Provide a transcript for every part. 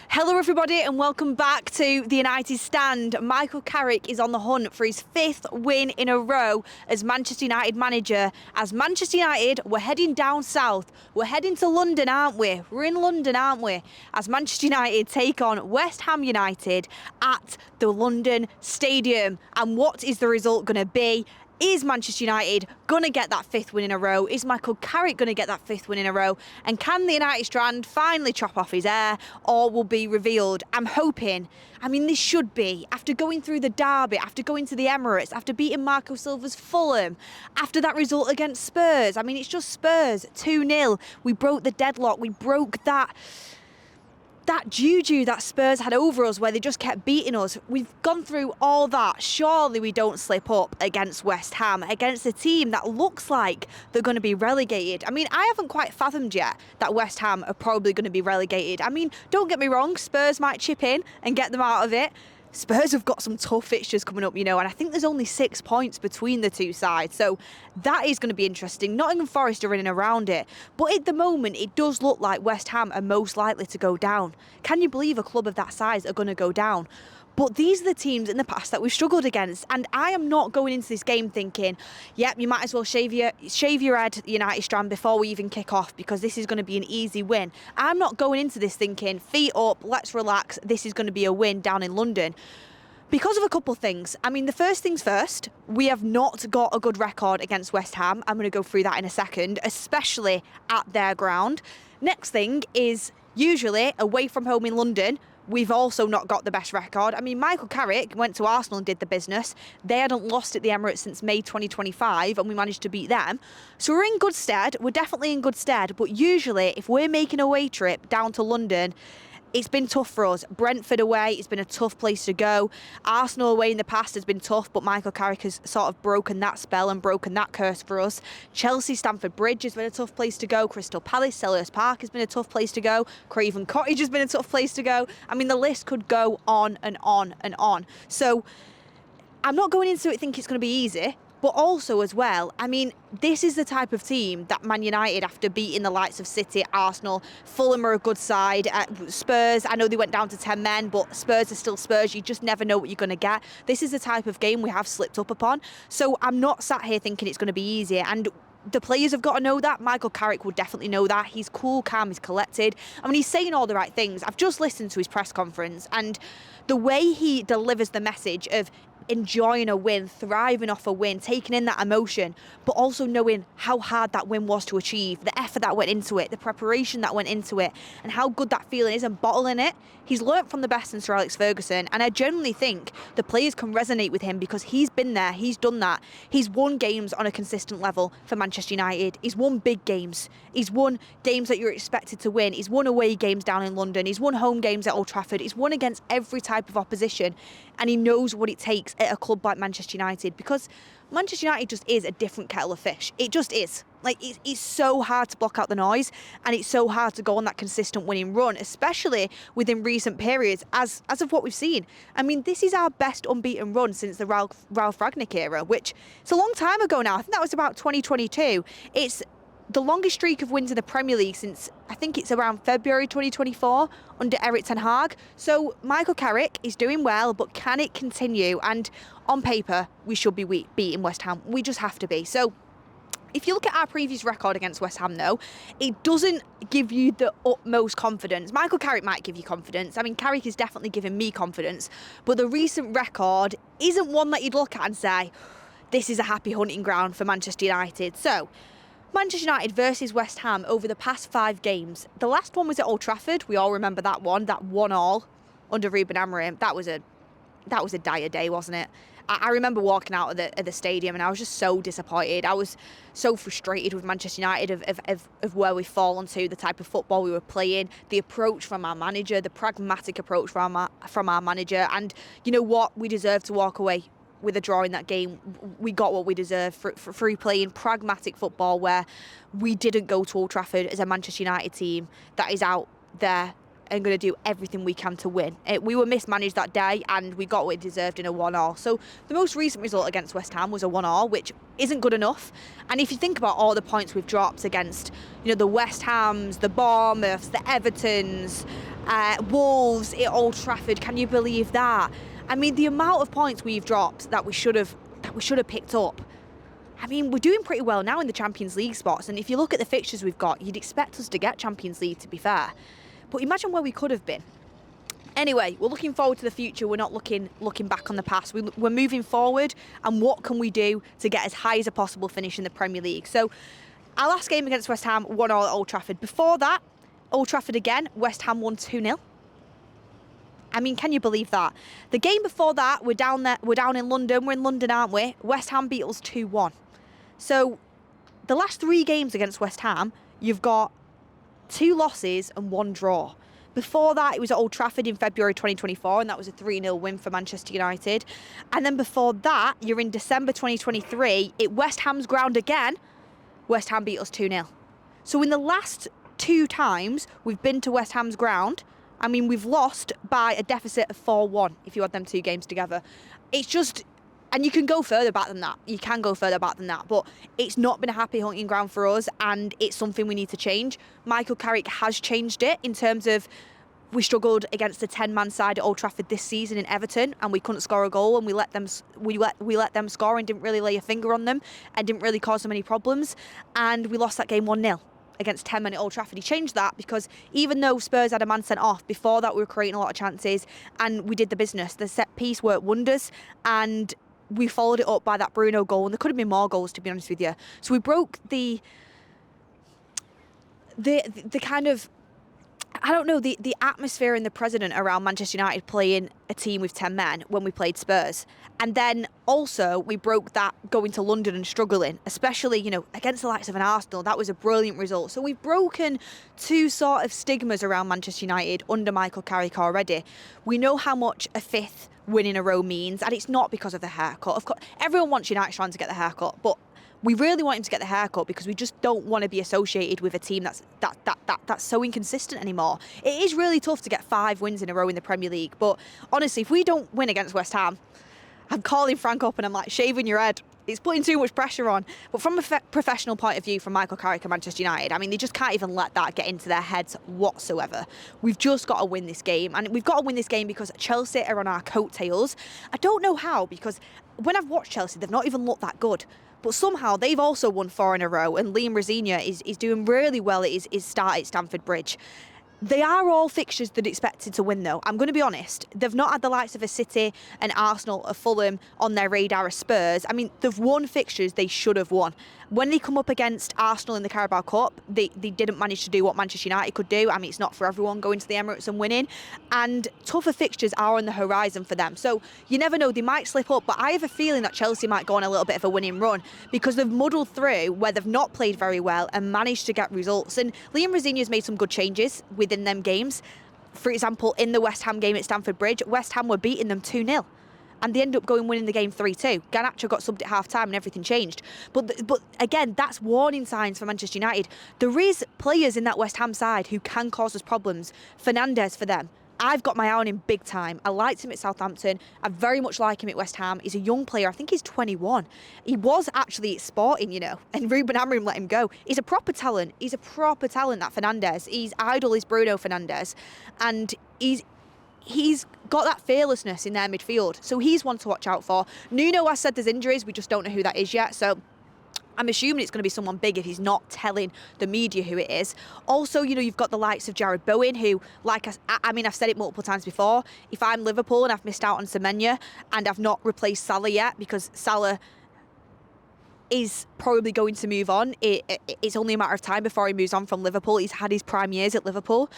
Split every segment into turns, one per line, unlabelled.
Hello everybody and welcome back to the United Stand. Michael Carrick is on the hunt for his 5th win in a row as Manchester United manager. As Manchester United, we're heading down south. We're heading to London, aren't we? We're in London, aren't we? As Manchester United take on West Ham United at the London Stadium. And what is the result going to be? Is Manchester United going to get that 5th win in a row? Is Michael Carrick going to get that 5th win in a row? And can the United Strand finally chop off his hair, or will be revealed? I'm hoping. I mean, this should be. After going through the derby, after going to the Emirates, after beating Marco Silva's Fulham, after that result against Spurs. I mean, it's just Spurs, 2-0. We broke the deadlock. We broke that juju that Spurs had over us where they just kept beating us. We've gone through all that. Surely we don't slip up against West Ham, against a team that looks like they're going to be relegated. I mean, I haven't quite fathomed yet that West Ham are probably going to be relegated. I mean, don't get me wrong, Spurs might chip in and get them out of it. Spurs have got some tough fixtures coming up, and I think there's only 6 points between the two sides. So that is going to be interesting. Nottingham Forest are in and around it. But at the moment, it does look like West Ham are most likely to go down. Can you believe a club of that size are going to go down? But these are the teams in the past that we've struggled against. And I am not going into this game thinking, yep, you might as well shave your head, United Strand, before we even kick off, because this is going to be an easy win. I'm not going into this thinking, feet up, let's relax, this is going to be a win down in London. Because of a couple of things. I mean, the first things first, we have not got a good record against West Ham. I'm going to go through that in a second, especially at their ground. Next thing is, usually away from home in London, we've also not got the best record. I mean, Michael Carrick went to Arsenal and did the business. They hadn't lost at the Emirates since May 2025, and we managed to beat them. So we're in good stead. We're definitely in good stead. But usually, if we're making a away trip down to London, it's been tough for us. Brentford away, it's been a tough place to go. Arsenal away in the past has been tough, but Michael Carrick has sort of broken that spell and broken that curse for us. Chelsea, Stamford Bridge has been a tough place to go. Crystal Palace, Selhurst Park has been a tough place to go. Craven Cottage has been a tough place to go. I mean, the list could go on and on and on. So I'm not going into it thinking it's going to be easy. But also as well, I mean, this is the type of team that Man United, after beating the likes of City, Arsenal, Fulham are a good side, Spurs, I know they went down to 10 men, but Spurs are still Spurs. You just never know what you're going to get. This is the type of game we have slipped up upon. So I'm not sat here thinking it's going to be easy. And the players have got to know that. Michael Carrick will definitely know that. He's cool, calm, he's collected. I mean, he's saying all the right things. I've just listened to his press conference, and the way he delivers the message of enjoying a win, thriving off a win, taking in that emotion, but also knowing how hard that win was to achieve, the effort that went into it, the preparation that went into it, and how good that feeling is, and bottling it. He's learnt from the best in Sir Alex Ferguson, and I genuinely think the players can resonate with him because he's been there, he's done that. He's won games on a consistent level for Manchester United. He's won big games. He's won games that you're expected to win. He's won away games down in London. He's won home games at Old Trafford. He's won against every type of opposition, and he knows what it takes at a club like Manchester United, because Manchester United just is a different kettle of fish. It just is. Like, it's so hard to block out the noise, and it's so hard to go on that consistent winning run, especially within recent periods, as of what we've seen. I mean, this is our best unbeaten run since the Ralph Rangnick era, which it's a long time ago now. I think that was about 2022. It's the longest streak of wins in the Premier League since, I think it's around February 2024 under Eric Ten Hag. So Michael Carrick is doing well, but can it continue? And on paper, we should be beating West Ham. We just have to be. So if you look at our previous record against West Ham, though, it doesn't give you the utmost confidence. Michael Carrick might give you confidence. I mean, Carrick is definitely giving me confidence. But the recent record isn't one that you'd look at and say, this is a happy hunting ground for Manchester United. So Manchester United versus West Ham over the past 5 games. The last one was at Old Trafford. We all remember that 1-1 under Ruben Amorim. That was a dire day, wasn't it? I remember walking out of the stadium and I was just so disappointed. I was so frustrated with Manchester United of where we've fallen to, the type of football we were playing, the approach from our manager, the pragmatic approach from our manager. And you know what? We deserve to walk away with a draw in that game. We got what we deserved for playing pragmatic football, where we didn't go to Old Trafford as a Manchester United team that is out there and going to do everything we can to win. We were mismanaged that day and we got what we deserved in a 1-1. So the most recent result against West Ham was a 1-1, which isn't good enough. And if you think about all the points we've dropped against, the West Hams, the Bournemouths, the Evertons, Wolves at Old Trafford, can you believe that? I mean, the amount of points we've dropped that we should have picked up. I mean, we're doing pretty well now in the Champions League spots, and if you look at the fixtures we've got, you'd expect us to get Champions League, to be fair. But imagine where we could have been. Anyway, we're looking forward to the future. We're not looking back on the past. We're moving forward, and what can we do to get as high as a possible finish in the Premier League? So, our last game against West Ham, 1-0 at Old Trafford. Before that, Old Trafford again, West Ham won 2-0. I mean, can you believe that? The game before that, we're down in London. We're in London, aren't we? West Ham beat us 2-1. So, the last 3 games against West Ham, you've got 2 losses and 1 draw. Before that, it was at Old Trafford in February 2024, and that was a 3-0 win for Manchester United. And then before that, you're in December 2023, at West Ham's ground again. West Ham beat us 2-0. So in the last 2 times we've been to West Ham's ground, I mean, we've lost by a deficit of 4-1 if you add them 2 games together. It's just... And you can go further back than that. You can go further back than that. But it's not been a happy hunting ground for us, and it's something we need to change. Michael Carrick has changed it in terms of we struggled against a 10-man side at Old Trafford this season in Everton, and we couldn't score a goal, and we let them score and didn't really lay a finger on them and didn't really cause them any problems. And we lost that game 1-0 against 10 men at Old Trafford. He changed that because even though Spurs had a man sent off, before that we were creating a lot of chances and we did the business. The set piece worked wonders, and we followed it up by that Bruno goal, and there could have been more goals, to be honest with you. So we broke the kind of, I don't know, the atmosphere and the precedent around Manchester United playing a team with 10 men when we played Spurs. And then also we broke that going to London and struggling, especially, against the likes of an Arsenal. That was a brilliant result. So we've broken 2 sort of stigmas around Manchester United under Michael Carrick already. We know how much a 5th win in a row means, and it's not because of the haircut. Of course, everyone wants United fans to get the haircut, but we really want him to get the haircut because we just don't want to be associated with a team that's so inconsistent anymore. It is really tough to get 5 wins in a row in the Premier League, but honestly, if we don't win against West Ham, I'm calling Frank up and I'm like, shaving your head. It's putting too much pressure on. But from a professional point of view, from Michael Carrick and Manchester United, I mean, they just can't even let that get into their heads whatsoever. We've just got to win this game. And we've got to win this game because Chelsea are on our coattails. I don't know how, because when I've watched Chelsea, they've not even looked that good. But somehow they've also won 4 in a row, and Liam Rosenior is doing really well at his start at Stamford Bridge. They are all fixtures that are expected to win, though. I'm going to be honest. They've not had the likes of a City, an Arsenal, a Fulham on their radar, a Spurs. I mean, they've won fixtures they should have won. When they come up against Arsenal in the Carabao Cup, they didn't manage to do what Manchester United could do. I mean, it's not for everyone going to the Emirates and winning. And tougher fixtures are on the horizon for them. So you never know, they might slip up. But I have a feeling that Chelsea might go on a little bit of a winning run because they've muddled through where they've not played very well and managed to get results. And Liam Rosenior's made some good changes within them games. For example, in the West Ham game at Stamford Bridge, West Ham were beating them 2-0. And they ended up winning the game 3-2. Garnacho got subbed at half-time and everything changed. But again, that's warning signs for Manchester United. There is players in that West Ham side who can cause us problems. Fernandes for them. I've got my eye on him big time. I liked him at Southampton. I very much like him at West Ham. He's a young player. I think he's 21. He was actually at Sporting, and Ruben Amorim let him go. He's a proper talent. That Fernandes. His idol is Bruno Fernandes. And he's got that fearlessness in their midfield. So he's one to watch out for. Nuno has said there's injuries. We just don't know who that is yet. So I'm assuming it's going to be someone big if he's not telling the media who it is. Also, you've got the likes of Jared Bowen, who, I've said it multiple times before. If I'm Liverpool and I've missed out on Semenyo and I've not replaced Salah yet, because Salah is probably going to move on. It's only a matter of time before he moves on from Liverpool. He's had his prime years at Liverpool.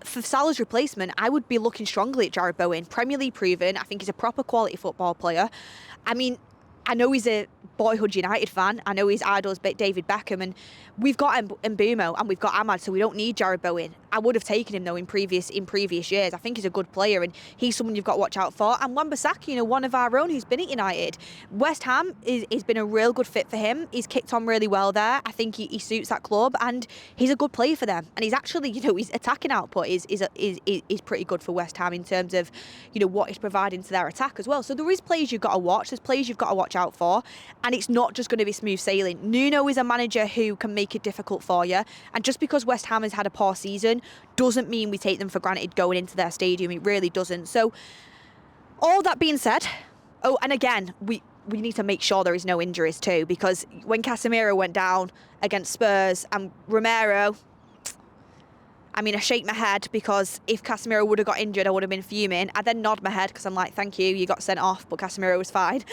For Salah's replacement, I would be looking strongly at Jared Bowen. Premier League proven. I think he's a proper quality football player. I mean, I know he's a boyhood United fan. I know his idol is David Beckham. And we've got Mbumo and we've got Ahmad, so we don't need Jared Bowen. I would have taken him though in previous years. I think he's a good player and he's someone you've got to watch out for. And Wan-Bissaka, one of our own who's been at United. West Ham has been a real good fit for him. He's kicked on really well there. I think he suits that club and he's a good player for them. And he's actually, his attacking output is pretty good for West Ham in terms of, what he's providing to their attack as well. So there is players you've got to watch. There's players you've got to watch out for. And it's not just going to be smooth sailing. Nuno is a manager who can make it difficult for you. And just because West Ham has had a poor season doesn't mean we take them for granted going into their stadium. It really doesn't. So all that being said, and again, we need to make sure there is no injuries too, because when Casemiro went down against Spurs and Romero, I shake my head because if Casemiro would have got injured, I would have been fuming. I then nod my head because I'm like, thank you got sent off, but Casemiro was fine.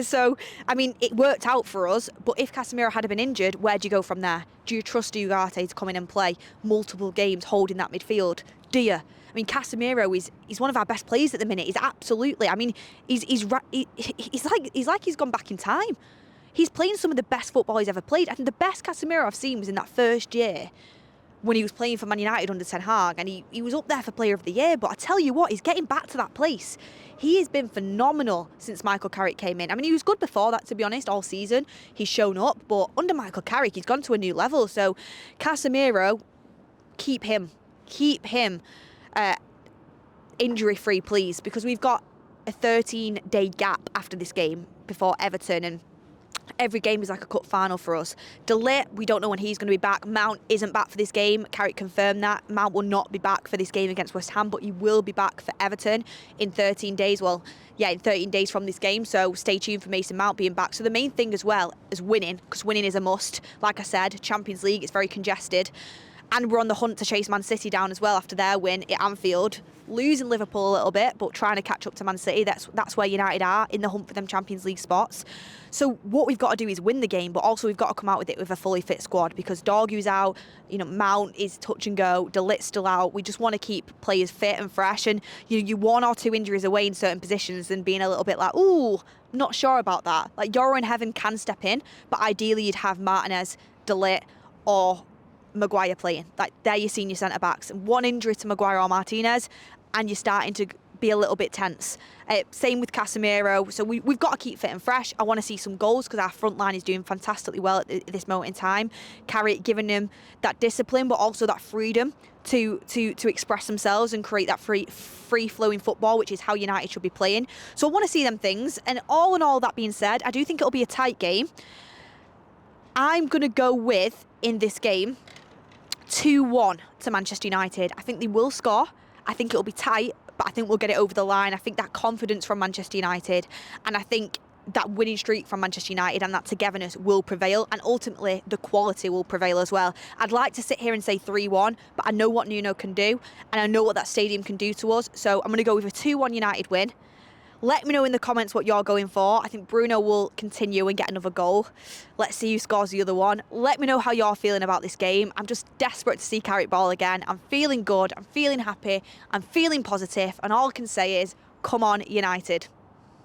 So, it worked out for us, but if Casemiro had been injured, where do you go from there? Do you trust Ugarte to come in and play multiple games holding that midfield? Do you? Casemiro is one of our best players at the minute. He's absolutely, he's like he's gone back in time. He's playing some of the best football he's ever played. I think the best Casemiro I've seen was in that first year when he was playing for Man United under Ten Hag, and he was up there for Player of the Year. But I tell you what, he's getting back to that place. He has been phenomenal since Michael Carrick came in. He was good before that, to be honest, all season. He's shown up, but under Michael Carrick, he's gone to a new level. So Casemiro, keep him injury-free, please, because we've got a 13-day gap after this game before Everton, and every game is like a cup final for us. De Ligt, we don't know when he's going to be back. Mount isn't back for this game. Carrick confirmed that. Mount will not be back for this game against West Ham, but he will be back for Everton in 13 days. Well, yeah, in 13 days from this game, so stay tuned for Mason Mount being back. So the main thing as well is winning, because winning is a must. Like I said, Champions League, it's very congested. And we're on the hunt to chase Man City down as well after their win at Anfield. Losing Liverpool a little bit, but trying to catch up to Man City. That's where United are, in the hunt for them Champions League spots. So what we've got to do is win the game, but also we've got to come out with it with a fully fit squad, because Dorgu's out, Mount is touch and go, De Ligt's still out. We just want to keep players fit and fresh, and you one or two injuries away in certain positions and being a little bit like, ooh, not sure about that. Like, Euro in Heaven can step in, but ideally you'd have Martinez, De Ligt, or Maguire playing. Like, they're your senior centre-backs. One injury to Maguire or Martinez and you're starting to be a little bit tense. Same with Casemiro. So we've got to keep fit and fresh. I want to see some goals because our front line is doing fantastically well at this moment in time. Carrick giving them that discipline, but also that freedom to express themselves and create that free-flowing football, which is how United should be playing. So I want to see them things. And all in all, that being said, I do think it'll be a tight game. I'm going to go with, in this game, 2-1 to Manchester United. I think they will score. I think it'll be tight, but I think we'll get it over the line. I think that confidence from Manchester United, and I think that winning streak from Manchester United and that togetherness will prevail, and ultimately the quality will prevail as well. I'd like to sit here and say 3-1, but I know what Nuno can do, and I know what that stadium can do to us, so I'm going to go with a 2-1 United win. Let me know in the comments what you're going for. I think Bruno will continue and get another goal. Let's see who scores the other one. Let me know how you're feeling about this game. I'm just desperate to see Carrick ball again. I'm feeling good. I'm feeling happy. I'm feeling positive. And all I can say is, come on, United.